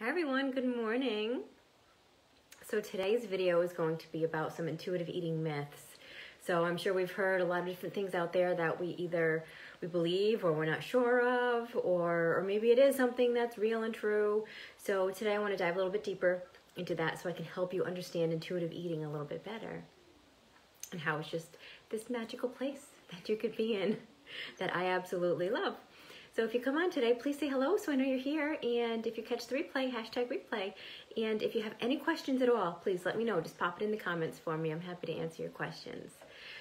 Hi everyone, good morning. So today's video is going to be about some intuitive eating myths. So I'm sure we've heard a lot of different things out there that we believe or we're not sure of, or maybe it is something that's real and true. So today I want to dive a little bit deeper into that so I can help you understand intuitive eating a little bit better and how it's just this magical place that you could be in that I absolutely love. So if you come on today, please say hello so I know you're here. And if you catch the replay, #replay. And if you have any questions at all, please let me know. Just pop it in the comments for me. I'm happy to answer your questions.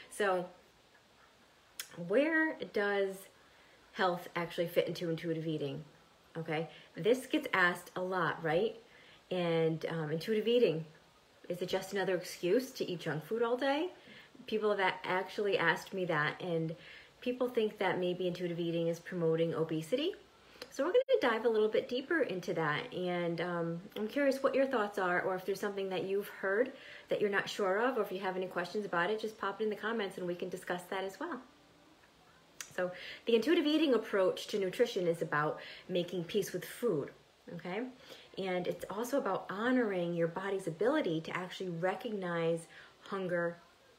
So where does health actually fit into intuitive eating? Okay, this gets asked a lot, right? And intuitive eating, is it just another excuse to eat junk food all day? People have actually asked me that, and people think that maybe intuitive eating is promoting obesity. So we're going to dive a little bit deeper into that. And I'm curious what your thoughts are, or if there's something that you've heard that you're not sure of, or if you have any questions about it, just pop it in the comments and we can discuss that as well. So the intuitive eating approach to nutrition is about making peace with food, okay? And it's also about honoring your body's ability to actually recognize hunger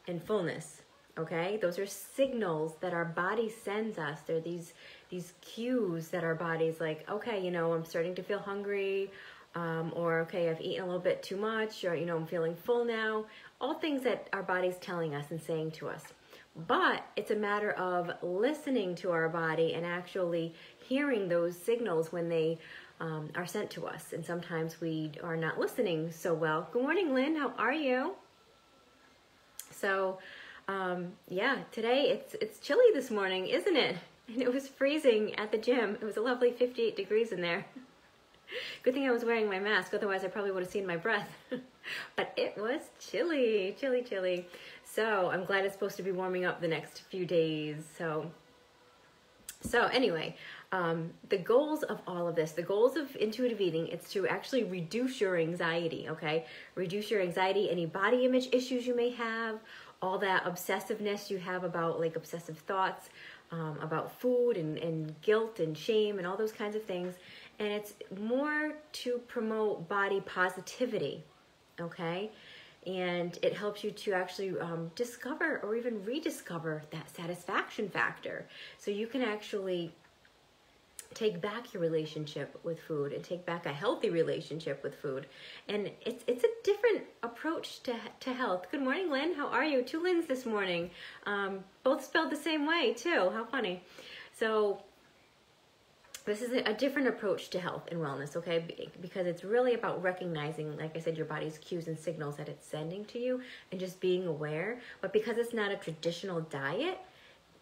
and fullness. Okay, those are signals that our body sends us. They're these cues that our body's like, okay, you know, I'm starting to feel hungry, or okay, I've eaten a little bit too much, or you know, I'm feeling full now. All things that our body's telling us and saying to us. But it's a matter of listening to our body and actually hearing those signals when they are sent to us. And sometimes we are not listening so well. Good morning, Lynn. How are you? So. Yeah, today it's chilly this morning, isn't it? And it was freezing at the gym. It was a lovely 58 degrees in there. Good thing I was wearing my mask, otherwise I probably would have seen my breath. But it was chilly, chilly, chilly. So I'm glad it's supposed to be warming up the next few days. So anyway, the goals of all of this, the goals of intuitive eating, it's to actually reduce your anxiety, okay? Reduce your anxiety, any body image issues you may have, all that obsessiveness you have about like obsessive thoughts about food and guilt and shame and all those kinds of things. And it's more to promote body positivity, okay? And it helps you to actually discover or even rediscover that satisfaction factor. So you can actually take back your relationship with food and take back a healthy relationship with food. And it's a different approach to health. Good morning, Lynn. How are you? 2 Lyns this morning. Both spelled the same way, too. How funny. So this is a different approach to health and wellness, okay? Because it's really about recognizing, like I said, your body's cues and signals that it's sending to you and just being aware. But because it's not a traditional diet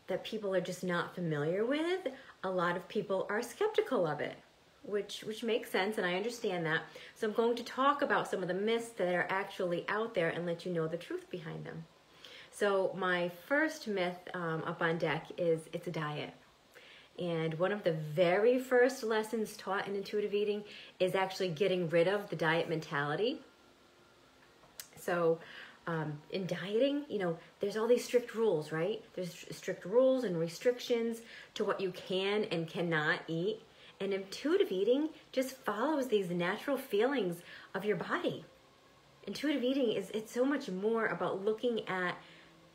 that people are just not familiar with, a lot of people are skeptical of it, which makes sense, and I understand that. So I'm going to talk about some of the myths that are actually out there and let you know the truth behind them. So my first myth up on deck is it's a diet. And one of the very first lessons taught in intuitive eating is actually getting rid of the diet mentality. So in dieting, you know, there's all these strict rules, right? There's strict rules and restrictions to what you can and cannot eat. And intuitive eating just follows these natural feelings of your body. Intuitive eating it's so much more about looking at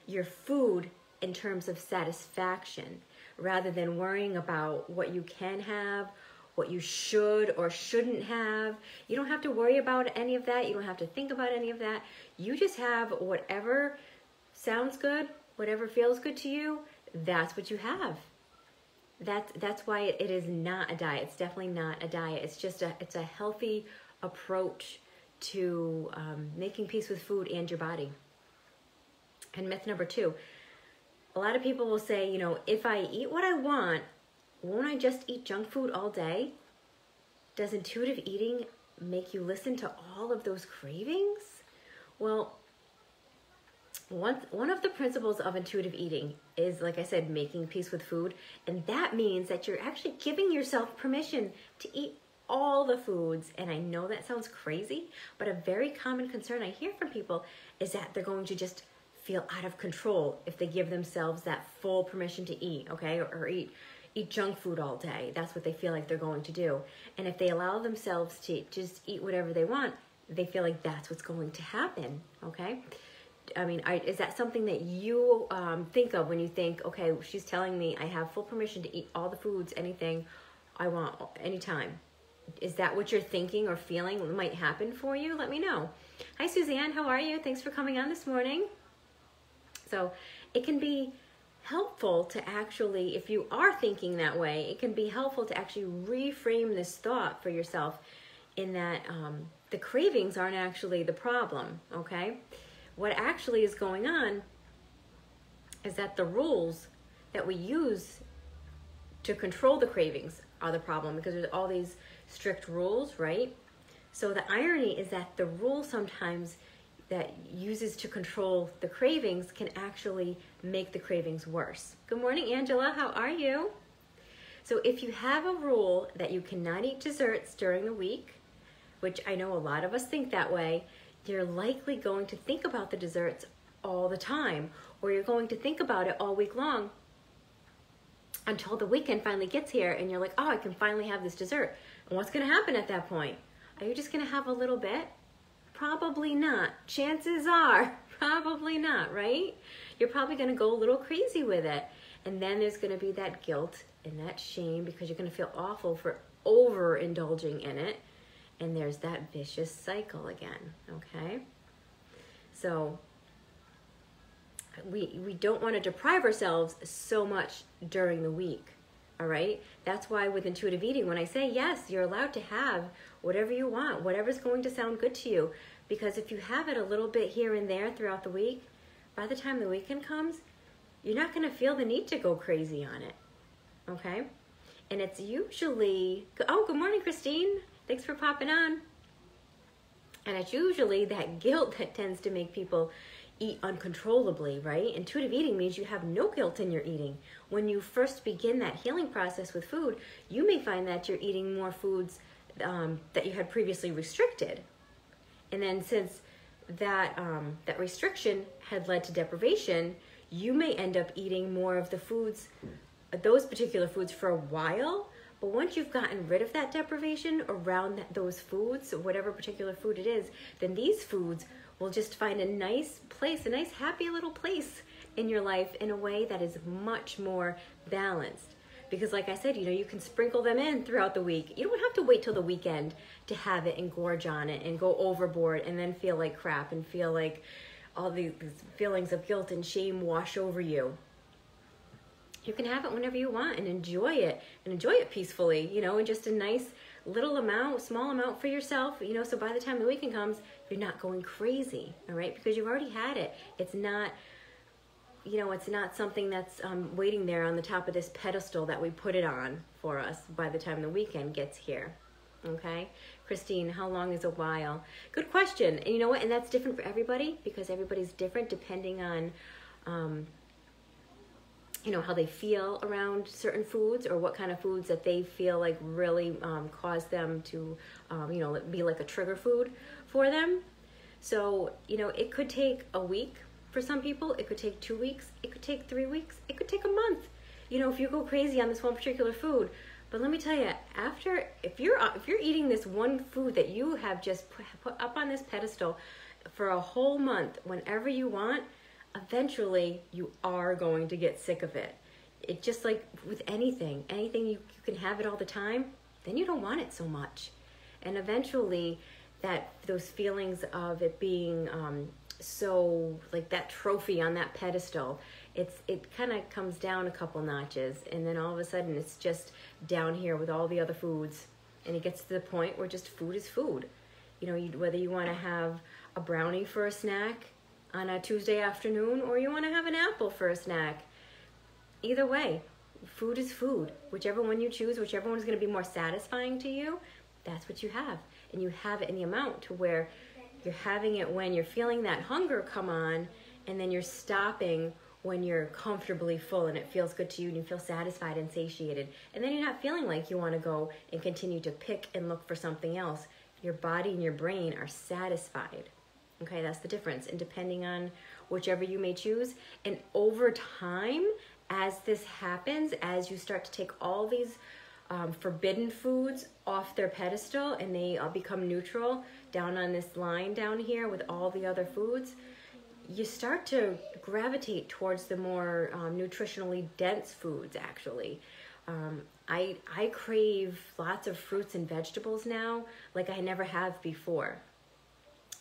your food in terms of satisfaction rather than worrying about what you can have, what you should or shouldn't have. You don't have to worry about any of that. You don't have to think about any of that. You just have whatever sounds good, whatever feels good to you, that's what you have. That's why it is not a diet. It's definitely not a diet. It's just it's a healthy approach to making peace with food and your body. And myth number 2, a lot of people will say, you know, if I eat what I want, won't I just eat junk food all day? Does intuitive eating make you listen to all of those cravings? Well, one of the principles of intuitive eating is, like I said, making peace with food. And that means that you're actually giving yourself permission to eat all the foods. And I know that sounds crazy, but a very common concern I hear from people is that they're going to just feel out of control if they give themselves that full permission to eat, okay? Or eat eat junk food all day. That's what they feel like they're going to do. And if they allow themselves to just eat whatever they want, they feel like that's what's going to happen, okay? I mean, is that something that you think of when you think, okay, she's telling me I have full permission to eat all the foods, anything I want, anytime? Is that what you're thinking or feeling might happen for you? Let me know. Hi, Suzanne. How are you? Thanks for coming on this morning. So it can be helpful to actually, if you are thinking that way, it can be helpful to actually reframe this thought for yourself in that the cravings aren't actually the problem, okay? What actually is going on is that the rules that we use to control the cravings are the problem, because there's all these strict rules, right? So the irony is that the rule sometimes that uses to control the cravings can actually make the cravings worse. Good morning, Angela. How are you? So if you have a rule that you cannot eat desserts during the week, which I know a lot of us think that way, you're likely going to think about the desserts all the time, or you're going to think about it all week long until the weekend finally gets here and you're like, oh, I can finally have this dessert. And what's going to happen at that point? Are you just going to have a little bit? Probably not. Chances are, probably not, right? You're probably going to go a little crazy with it. And then there's going to be that guilt and that shame because you're going to feel awful for overindulging in it. And there's that vicious cycle again, okay? So we don't want to deprive ourselves so much during the week, all right? That's why with intuitive eating, when I say yes, you're allowed to have whatever you want, whatever's going to sound good to you. Because if you have it a little bit here and there throughout the week, by the time the weekend comes, you're not going to feel the need to go crazy on it, okay? And it's usually, oh, good morning, Christine. Thanks for popping on. And it's usually that guilt that tends to make people eat uncontrollably, right? Intuitive eating means you have no guilt in your eating. When you first begin that healing process with food, you may find that you're eating more foods that you had previously restricted. And then since that restriction had led to deprivation, you may end up eating more of the foods, those particular foods for a while. But once you've gotten rid of that deprivation around those foods, whatever particular food it is, then these foods will just find a nice place, a nice happy little place in your life in a way that is much more balanced. Because like I said, you can sprinkle them in throughout the week. You don't have to wait till the weekend to have it and gorge on it and go overboard and then feel like crap and feel like all these feelings of guilt and shame wash over you. You can have it whenever you want and enjoy it peacefully, in just a nice little amount, small amount for yourself, so by the time the weekend comes, you're not going crazy, all right? Because you've already had it. It's not, it's not something that's waiting there on the top of this pedestal that we put it on for us by the time the weekend gets here, okay? Christine, how long is a while? Good question. And you know what? And that's different for everybody because everybody's different depending on, how they feel around certain foods or what kind of foods that they feel like really cause them to, be like a trigger food for them. So, it could take a week for some people. It could take 2 weeks. It could take 3 weeks. It could take a month, if you go crazy on this one particular food. But let me tell you, if you're eating this one food that you have just put up on this pedestal for a whole month, whenever you want, eventually you are going to get sick of it. It just like with anything you can have it all the time, then you don't want it so much. And eventually those feelings of it being so like that trophy on that pedestal, it kind of comes down a couple notches, and then all of a sudden it's just down here with all the other foods, and it gets to the point where just food is food. Whether you want to have a brownie for a snack on a Tuesday afternoon, or you want to have an apple for a snack. Either way, food is food. Whichever one you choose, whichever one is going to be more satisfying to you, that's what you have. And you have it in the amount to where you're having it when you're feeling that hunger come on, and then you're stopping when you're comfortably full and it feels good to you and you feel satisfied and satiated. And then you're not feeling like you want to go and continue to pick and look for something else. Your body and your brain are satisfied. Okay, that's the difference. And depending on whichever you may choose, and over time, as this happens, as you start to take all these forbidden foods off their pedestal and they become neutral down on this line down here with all the other foods, you start to gravitate towards the more nutritionally dense foods, actually. I crave lots of fruits and vegetables now like I never have before.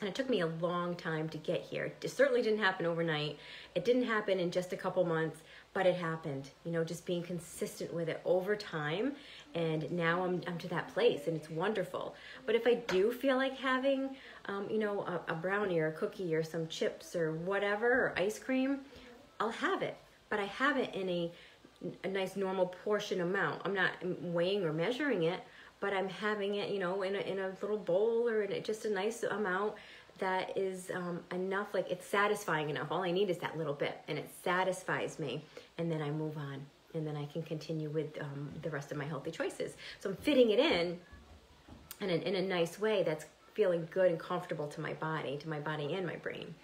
And it took me a long time to get here. It certainly didn't happen overnight. It didn't happen in just a couple months, but it happened, you know, just being consistent with it over time. And now I'm to that place, and it's wonderful. But if I do feel like having, you know, a brownie or a cookie or some chips or whatever, or ice cream, I'll have it. But I have it in a nice normal portion amount. I'm not weighing or measuring it, but I'm having it, you know, in a little bowl or in just a nice amount that is enough, like it's satisfying enough. All I need is that little bit, and it satisfies me, and then I move on, and then I can continue with the rest of my healthy choices. So I'm fitting it in a nice way that's feeling good and comfortable to my body and my brain.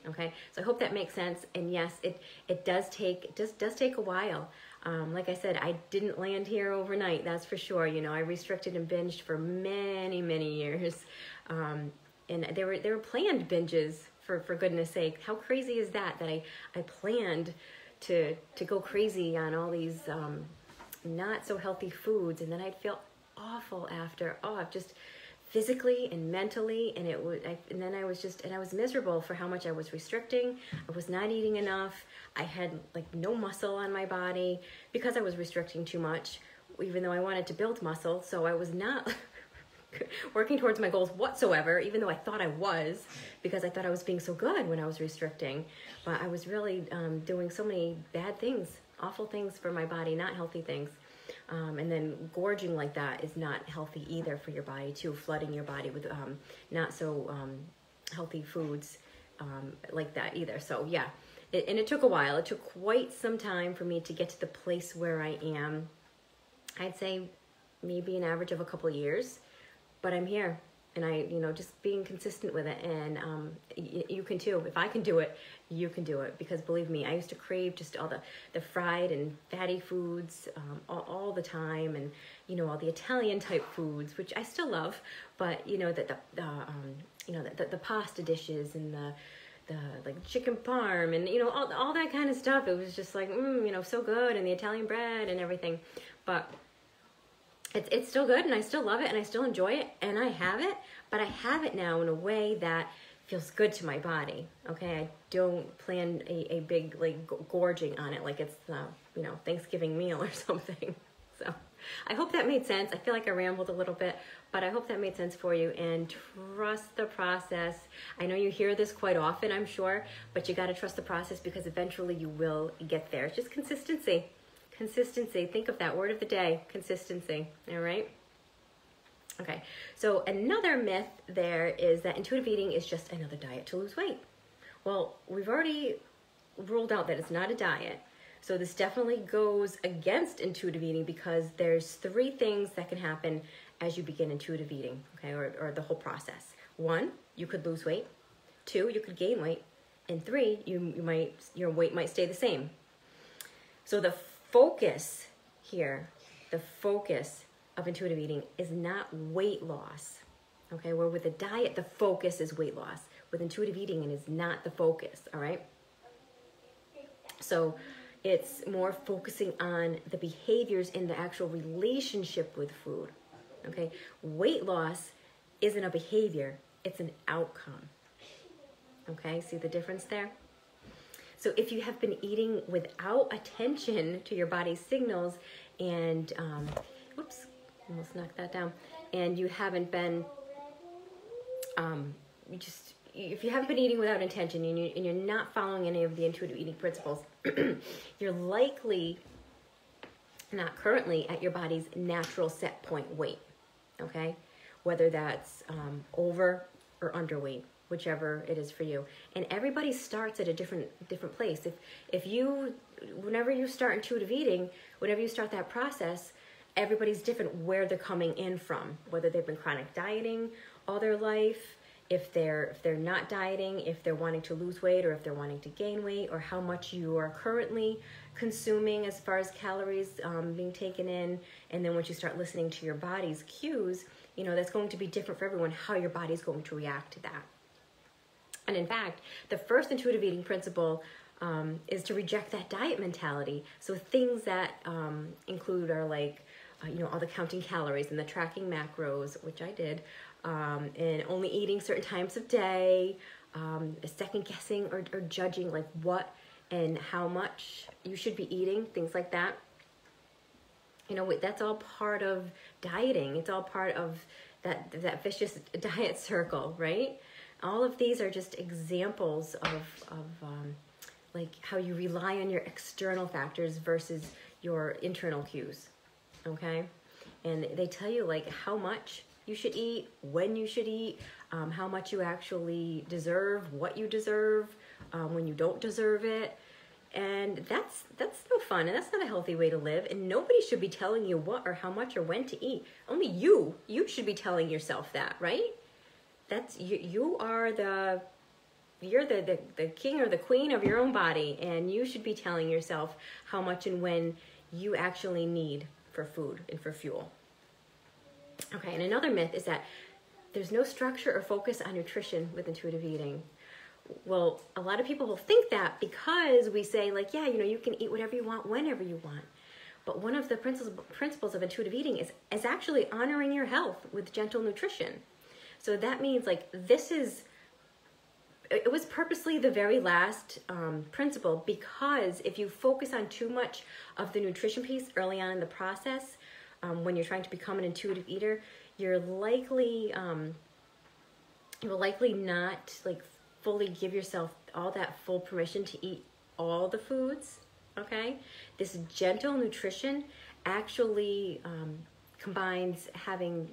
Okay, so I hope that makes sense. And yes, it does take a while. Like I said, I didn't land here overnight, that's for sure. You know, I restricted and binged for many, many years. And they were planned binges, for goodness sake. How crazy is that I planned to go crazy on all these not so healthy foods, and then I'd feel awful after. Just physically and mentally, and I was miserable for how much I was restricting. I was not eating enough. I had like no muscle on my body because I was restricting too much, even though I wanted to build muscle. So I was not working towards my goals whatsoever, even though I thought I was, because I thought I was being so good when I was restricting. But I was really doing so many bad things, awful things for my body, not healthy things. And then gorging like that is not healthy either for your body too, flooding your body with not so healthy foods like that either. So yeah, and it took a while. It took quite some time for me to get to the place where I am. I'd say maybe an average of a couple of years, but I'm here. And I, you know, just being consistent with it. And you can too. If I can do it, you can do it. Because believe me, I used to crave just all the fried and fatty foods all the time. And, you know, all the Italian type foods, which I still love. But, you know, the pasta dishes and the like chicken parm and, you know, all that kind of stuff. It was just like, you know, so good. And the Italian bread and everything. But it's still good, and I still love it, and I still enjoy it, and I have it, but I have it now in a way that feels good to my body, okay? I don't plan a big, like, gorging on it like it's, you know, Thanksgiving meal or something. So I hope that made sense. I feel like I rambled a little bit, but I hope that made sense for you, and trust the process. I know you hear this quite often, I'm sure, but you got to trust the process because eventually you will get there. It's just consistency. Consistency. Think of that word of the day, consistency. All right? Okay. So another myth there is that intuitive eating is just another diet to lose weight. Well, we've already ruled out that it's not a diet. So this definitely goes against intuitive eating because there's 3 things that can happen as you begin intuitive eating, okay, or the whole process. 1, you could lose weight. 2, you could gain weight. And 3, your weight might stay the same. So the focus here, the focus of intuitive eating is not weight loss, okay? Where with a diet, the focus is weight loss. With intuitive eating, it is not the focus, all right? So it's more focusing on the behaviors in the actual relationship with food, okay? Weight loss isn't a behavior, it's an outcome, okay? See the difference there? So if you have been eating without attention to your body's signals and, whoops, almost knocked that down, and you haven't been, if you haven't been eating without intention and you're not following any of the intuitive eating principles, you're likely not currently at your body's natural set point weight, okay? Whether that's over or underweight, whichever it is for you. And everybody starts at a different place. Whenever you start intuitive eating, whenever you start that process, everybody's different where they're coming in from, whether they've been chronic dieting all their life, if they're not dieting, if they're wanting to lose weight, or if they're wanting to gain weight, or how much you are currently consuming as far as calories being taken in. And then once you start listening to your body's cues, that's going to be different for everyone, how your body's going to react to that. And in fact, the first intuitive eating principle is to reject that diet mentality. So things that include are like, all the counting calories and the tracking macros, which I did, and only eating certain times of day, second guessing or judging like what and how much you should be eating, things like that. That's all part of dieting. It's all part of that vicious diet circle, right? All of these are just examples of like how you rely on your external factors versus your internal cues, okay? And they tell you like how much you should eat, when you should eat, how much you actually deserve, what you deserve, when you don't deserve it. And that's no fun, and that's not a healthy way to live. And nobody should be telling you what or how much or when to eat. Only you should be telling yourself that, right? That's you're the king or the queen of your own body, and you should be telling yourself how much and when you actually need for food and for fuel. Okay, and another myth is that there's no structure or focus on nutrition with intuitive eating. Well, a lot of people will think that because we say like, yeah, you can eat whatever you want, whenever you want. But one of the principles of intuitive eating is actually honoring your health with gentle nutrition. So that means like it was purposely the very last principle, because if you focus on too much of the nutrition piece early on in the process, when you're trying to become an intuitive eater, you're likely not like fully give yourself all that full permission to eat all the foods, okay? This gentle nutrition actually combines having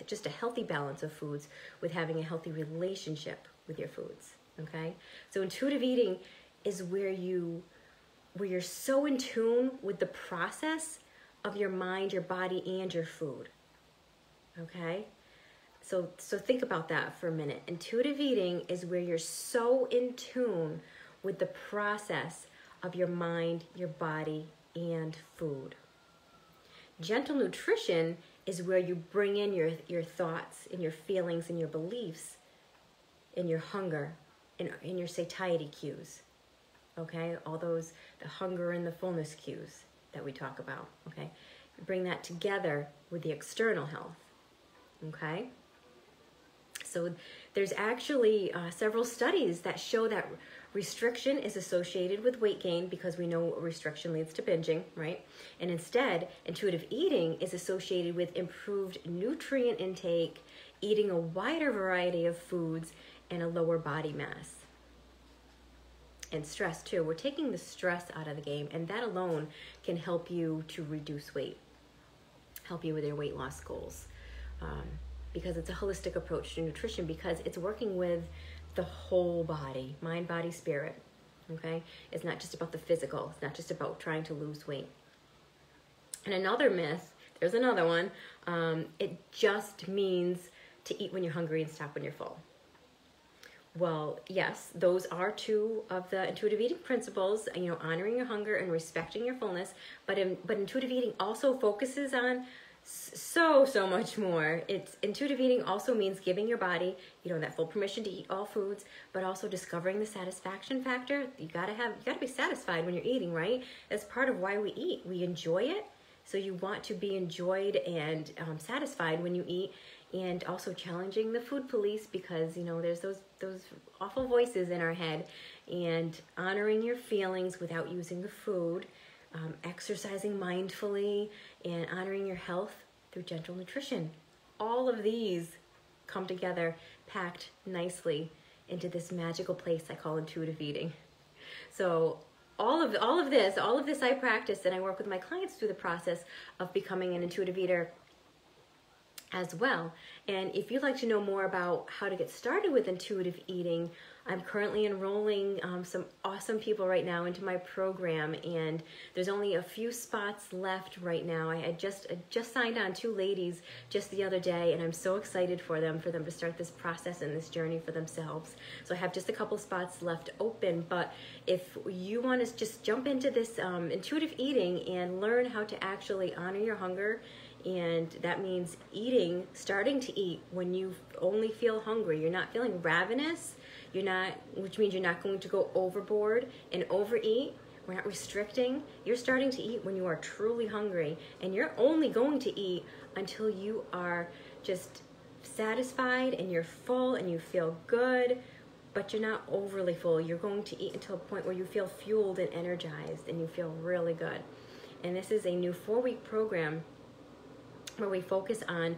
just a healthy balance of foods with having a healthy relationship with your foods, okay? So intuitive eating is where you're so in tune with the process of your mind, your body, and your food, okay? So think about that for a minute. Intuitive eating is where you're so in tune with the process of your mind, your body, and food. Gentle nutrition is where you bring in your thoughts and your feelings and your beliefs and your hunger and your satiety cues, okay? All those, the hunger and the fullness cues that we talk about, okay? Bring that together with the external health, okay? So there's actually several studies that show that restriction is associated with weight gain, because we know restriction leads to binging, right? And instead, intuitive eating is associated with improved nutrient intake, eating a wider variety of foods, and a lower body mass. And stress too. We're taking the stress out of the game, and that alone can help you to reduce weight, help you with your weight loss goals. Because it's a holistic approach to nutrition, because it's working with the whole body, mind, body, spirit, okay? It's not just about the physical. It's not just about trying to lose weight. And another myth, there's another one, it just means to eat when you're hungry and stop when you're full. Well, yes, those are two of the intuitive eating principles, honoring your hunger and respecting your fullness, but intuitive eating also focuses on so much more. Intuitive eating also means giving your body, that full permission to eat all foods, but also discovering the satisfaction factor. You gotta be satisfied when you're eating, right? That's part of why we eat. We enjoy it, so you want to be enjoyed and satisfied when you eat, and also challenging the food police, because there's those awful voices in our head, and honoring your feelings without using the food. Exercising mindfully, and honoring your health through gentle nutrition. All of these come together, packed nicely into this magical place I call intuitive eating. So all of this I practice, and I work with my clients through the process of becoming an intuitive eater. as well. And if you'd like to know more about how to get started with intuitive eating, I'm currently enrolling some awesome people right now into my program, and there's only a few spots left right now. I just signed on 2 ladies just the other day, and I'm so excited for them to start this process and this journey for themselves. So I have just a couple spots left open, but if you want to just jump into this intuitive eating and learn how to actually honor your hunger, and that means starting to eat when you only feel hungry. You're not feeling ravenous, which means you're not going to go overboard and overeat. We're not restricting. You're starting to eat when you are truly hungry, and you're only going to eat until you are just satisfied and you're full and you feel good, but you're not overly full. You're going to eat until a point where you feel fueled and energized and you feel really good. And this is a new 4-week program where we focus on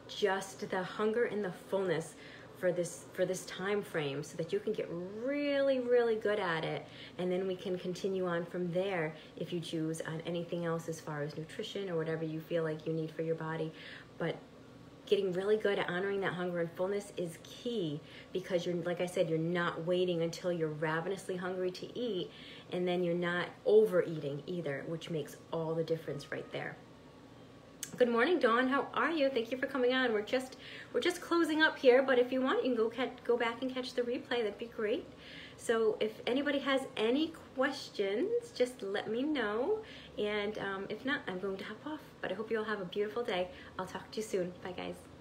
just the hunger and the fullness for this time frame, so that you can get really, really good at it, and then we can continue on from there if you choose on anything else as far as nutrition or whatever you feel like you need for your body. But getting really good at honoring that hunger and fullness is key, because you're, like I said, you're not waiting until you're ravenously hungry to eat, and then you're not overeating either, which makes all the difference right there. Good morning, Dawn. How are you? Thank you for coming on. We're just closing up here, but if you want, you can go back and catch the replay. That'd be great. So if anybody has any questions, just let me know. And if not, I'm going to hop off. But I hope you all have a beautiful day. I'll talk to you soon. Bye, guys.